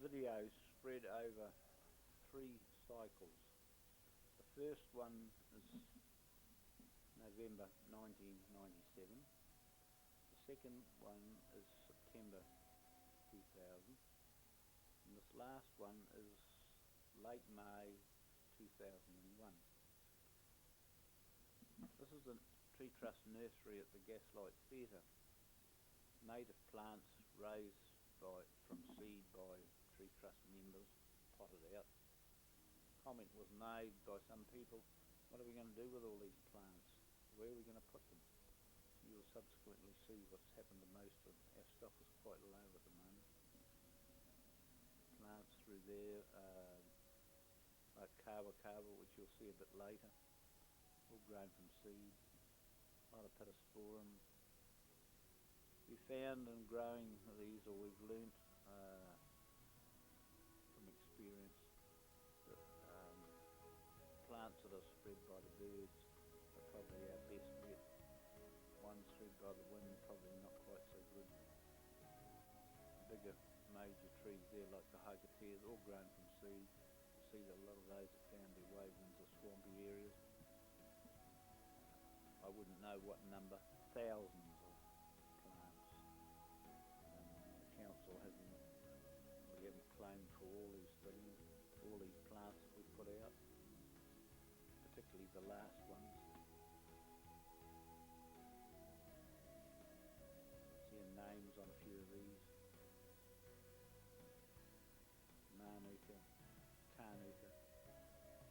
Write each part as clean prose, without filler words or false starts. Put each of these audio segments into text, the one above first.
video spread over 3 cycles. The first one is November 1997. The second one is September 2000. And this last one is late May 2001. This is the Tree Trust Nursery at the Gaslight Theatre. Native plants raised from seed by Tree Trust members, potted out. Comment was made by some people, what are we going to do with all these plants? Where are we going to put them? You'll subsequently see what's happened to most of them. Our stock is quite low at the moment. Plants through there, like Kawa, which you'll see a bit later, all grown from seed. A lot of pittosporum. We found in growing these, or we've learnt from experience, that plants that are spread by the birds are probably our best bet. Ones spread by the wind, probably not quite so good. Bigger major trees there like the Hakateas, all grown from seed. You see that a lot of those have found their way into swampy areas. I wouldn't know what number, thousands of plants. And the council we haven't claimed for all these things, all these plants that we put out, particularly the last ones. Seeing names on a few of these. Manuka, Kanuka,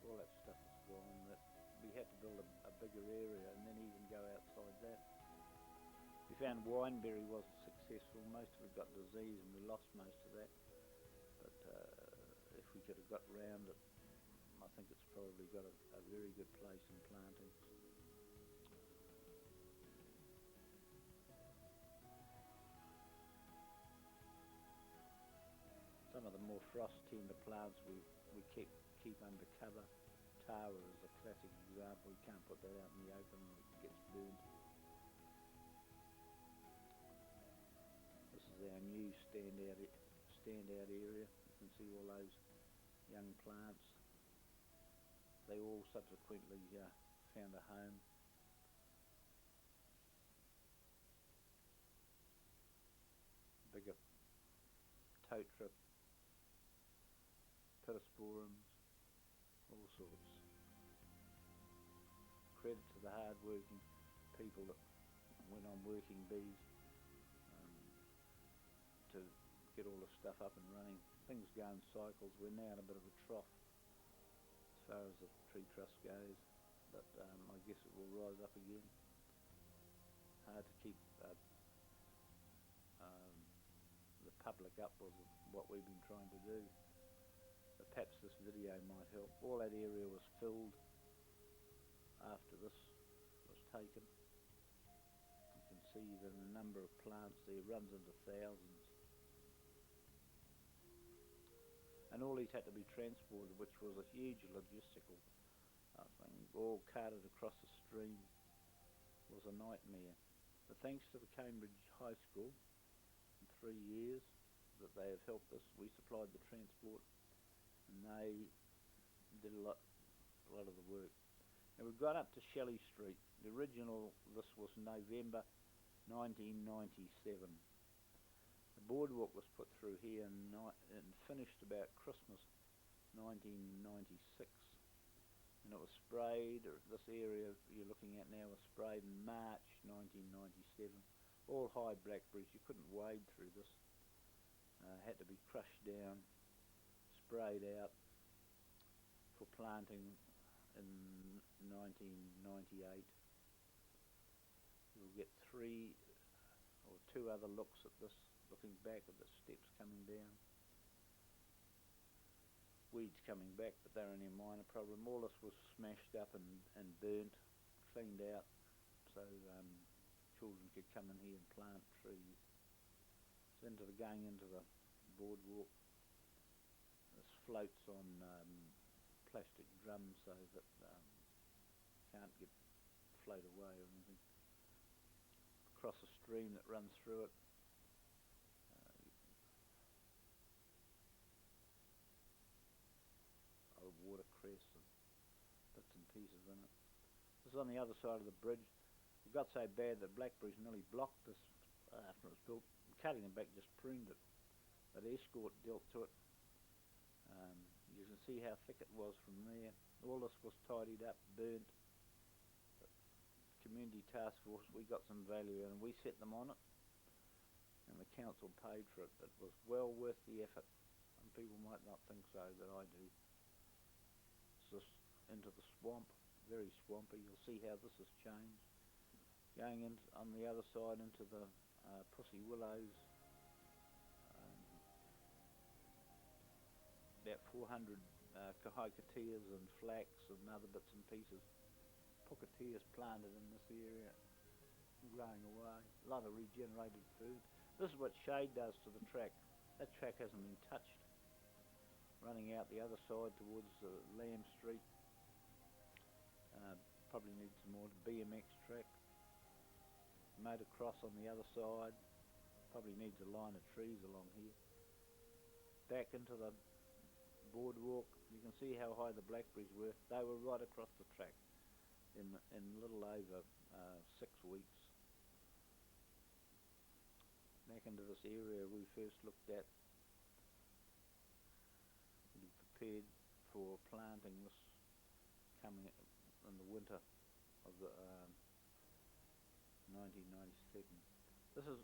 all that stuff is gone. That we had to build a bigger area and then even go outside that. We found wineberry wasn't successful. Most of it got disease and we lost most of that. But if we could have got round it, I think it's probably got a very good place in planting. Some of the more frost-tender plants we keep under cover. Tawa is a classic example. You can't put that out in the open, it gets burned. This is our new standout area. You can see all those young plants. They all subsequently found a home. Bigger totara, pittosporums, all sorts. Credit to the hard-working people that went on working bees to get all the stuff up and running. Things go in cycles. We're now in a bit of a trough as far as the Tree Trust goes, but I guess it will rise up again. Hard to keep the public up with what we've been trying to do. But perhaps this video might help. All that area was filled after this was taken. You can see that the number of plants there runs into thousands. And all these had to be transported, which was a huge logistical thing. All carted across the stream was a nightmare. But thanks to the Cambridge High School, in 3 years that they have helped us, we supplied the transport and they did a lot of the work. And we've got up to Shelley Street. The original, this was November 1997. The boardwalk was put through here and finished about Christmas 1996. And it was sprayed, or this area you're looking at now was sprayed in March 1997. All high blackberries, you couldn't wade through this. Had to be crushed down, sprayed out for planting in 1998. You'll get 3 or 2 other looks at this, looking back at the steps coming down. Weeds coming back, but they're only a minor problem. All this was smashed up and burnt, cleaned out, so children could come in here and plant trees. It's going into the boardwalk. This floats on plastic drums so that can't get float away or anything. Across a stream that runs through it. pieces in it. This is on the other side of the bridge. It got so bad that blackberries nearly blocked this after it was built. Cutting them back just pruned it, but escort dealt to it. You can see how thick it was from there. All this was tidied up, burnt. Community task force, we got some value and we set them on it, and the council paid for it. It was well worth the effort. Some people might not think so, but I do. It's just into the swamp, very swampy. You'll see how this has changed. Going in on the other side into the pussy willows, about 400 kahikateas and flax and other bits and pieces. Pukateas planted in this area, growing away. A lot of regenerated food. This is what shade does to the track. That track hasn't been touched. Running out the other side towards Lamb Street. Probably needs some more BMX track. Motocross on the other side. Probably needs a line of trees along here. Back into the boardwalk. You can see how high the blackberries were. They were right across the track in a little over 6 weeks. Back into this area we first looked at. We prepared for planting this coming in the winter of the 1997. This is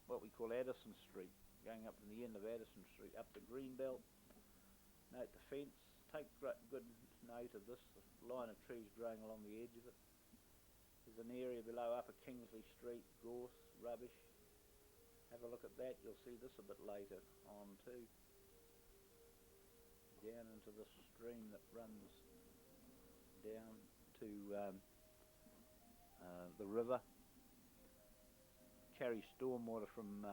what we call Addison Street, going up from the end of Addison Street up to Greenbelt. Note the fence. Take good note of this line of trees growing along the edge of it. There's an area below Upper Kingsley Street, gorse, rubbish. Have a look at that. You'll see this a bit later on too. Down into the stream that runs down to the river. Carries stormwater from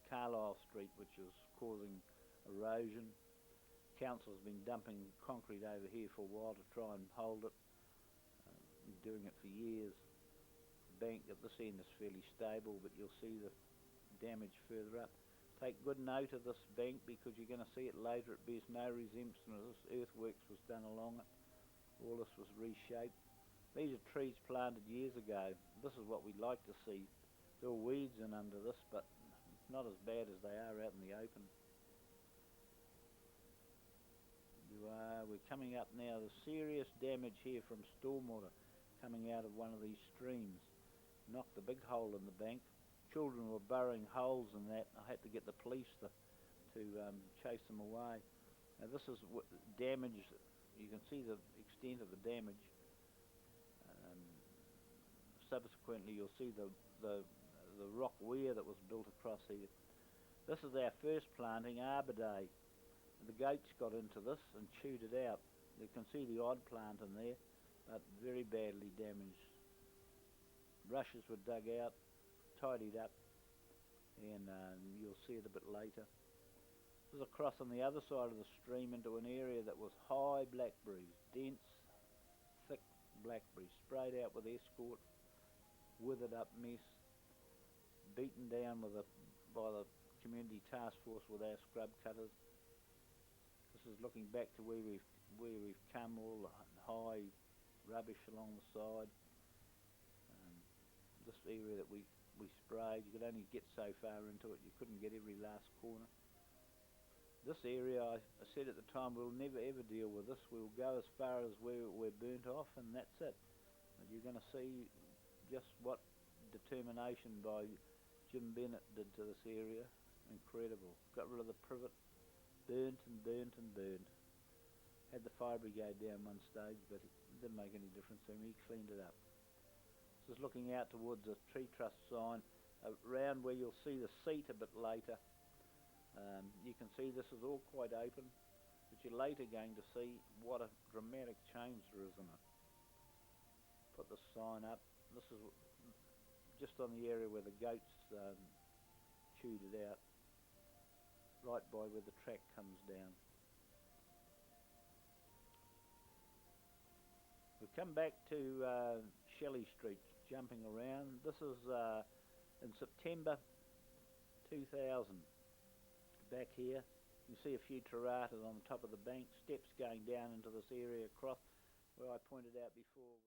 Carlisle Street, which is causing erosion. Council's been dumping concrete over here for a while to try and hold it. Been doing it for years. The bank at this end is fairly stable, but you'll see the damage further up. Take good note of this bank because you're going to see it later. It bears no resemblance to this. Earthworks was done along it. All this was reshaped. These are trees planted years ago. This is what we'd like to see. There are weeds in under this, but not as bad as they are out in the open. We're coming up now. There's serious damage here from stormwater coming out of one of these streams. Knocked a big hole in the bank. Children were burrowing holes in that. I had to get the police to chase them away. Now this is damage. You can see the extent of the damage. Subsequently, you'll see the rock weir that was built across here. This is our first planting, Arbor Day. The goats got into this and chewed it out. You can see the odd plant in there, but very badly damaged. Rushes were dug out, tidied up, and you'll see it a bit later. This is across on the other side of the stream into an area that was high blackberries, dense, thick blackberries, sprayed out with escort, withered up mess, beaten down by the community task force with our scrub cutters. This is looking back to where we've come, all the high rubbish along the side. This area that we sprayed, you could only get so far into it. You couldn't get every last corner. This area, I said at the time, we'll never ever deal with this. We'll go as far as where we're burnt off, and that's it. But you're going to see just what determination by Jim Bennett did to this area. Incredible. Got rid of the privet, burnt and burnt and burnt. Had the fire brigade down one stage, but it didn't make any difference to him. He cleaned it up. This is looking out towards the tree trust sign, around where you'll see the seat a bit later. You can see this is all quite open, but you're later going to see what a dramatic change there is in it. Put the sign up. This is just on the area where the goats chewed it out, right by where the track comes down. We come back to Shelley Street, jumping around. This is in September 2000. Back here, you see a few terratas on the top of the bank, steps going down into this area across. where I pointed out before